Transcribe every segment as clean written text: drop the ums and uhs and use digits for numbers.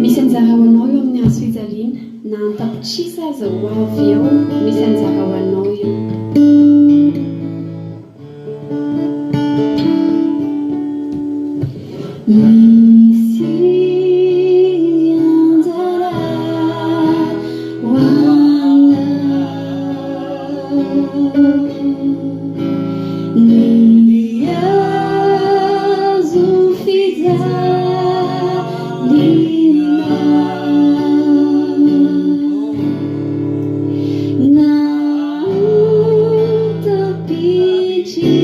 Misy anjara ho anao eo amin'ny hazo fijaliana na an-tapotrisa aza ho avy eo misy anjara ho anao eo. Misy anjara ho anao ny hazo fijaliana na tapitry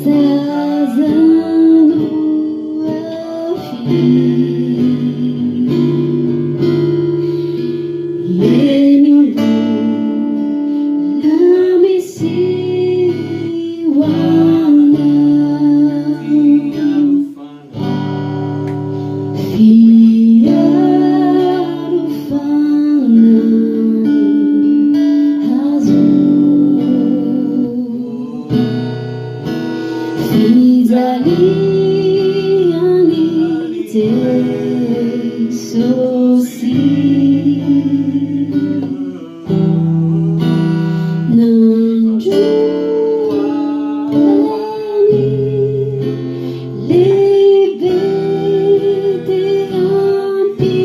sazano afy eny la misy ho anao fiaro fanany hazo fijaliany Jesosy nandroany lehibe dia ampy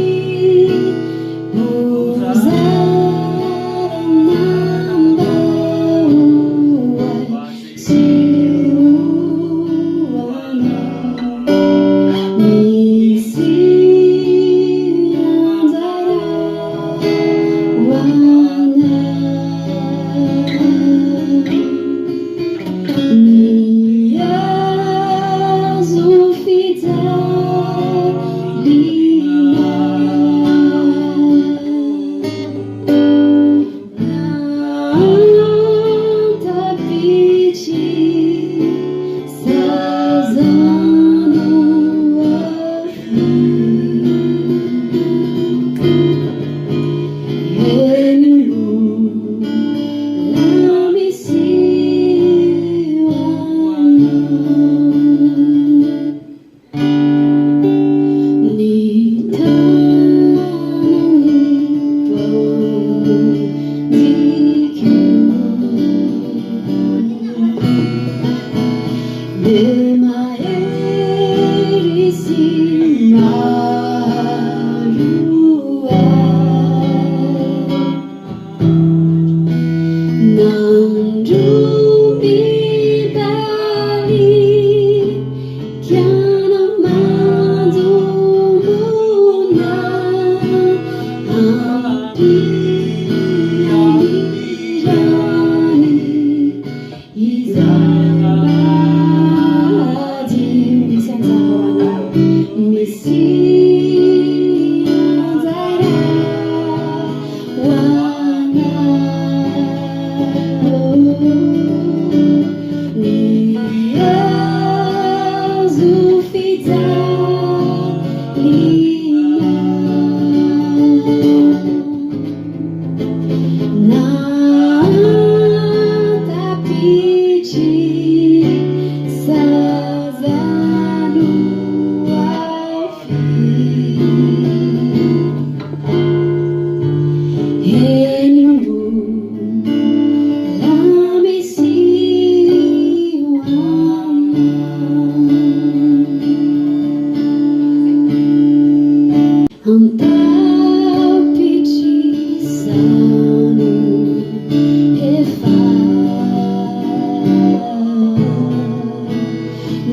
hozarana mbaoay sehoanao misy anjara ho anao ny hazo fijaliana na tapitry sazano afy eny la misy ho anao ny tanany paonjikio dia mahery sy maroay nandro-pibalikana mandomona ampianirany izady misy anjara ho anao misy anjara ho anao ny hazo fijaliana na tapitry sazano afy eny la misy ho anao an-tapitry sano efa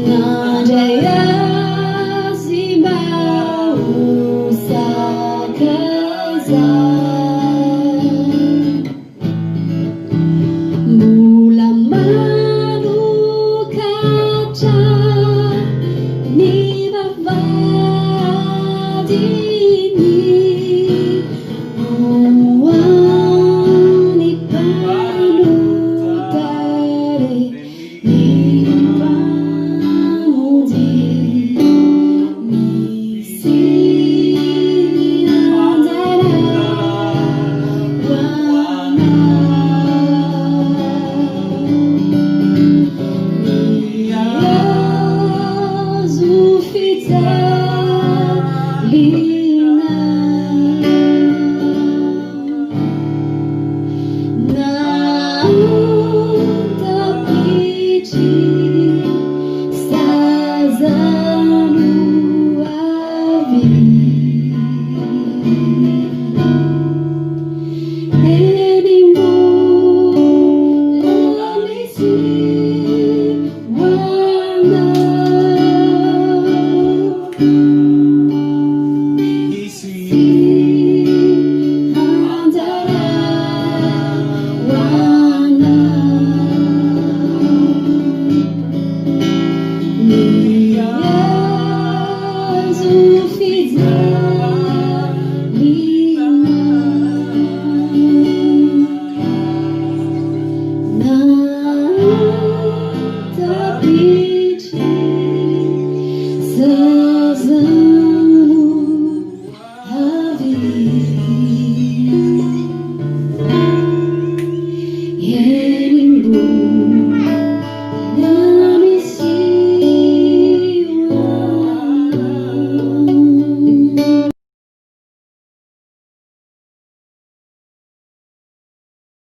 nandray azy mba ho sakaiza mbola manokatra ny vavadiny Yesu fidzai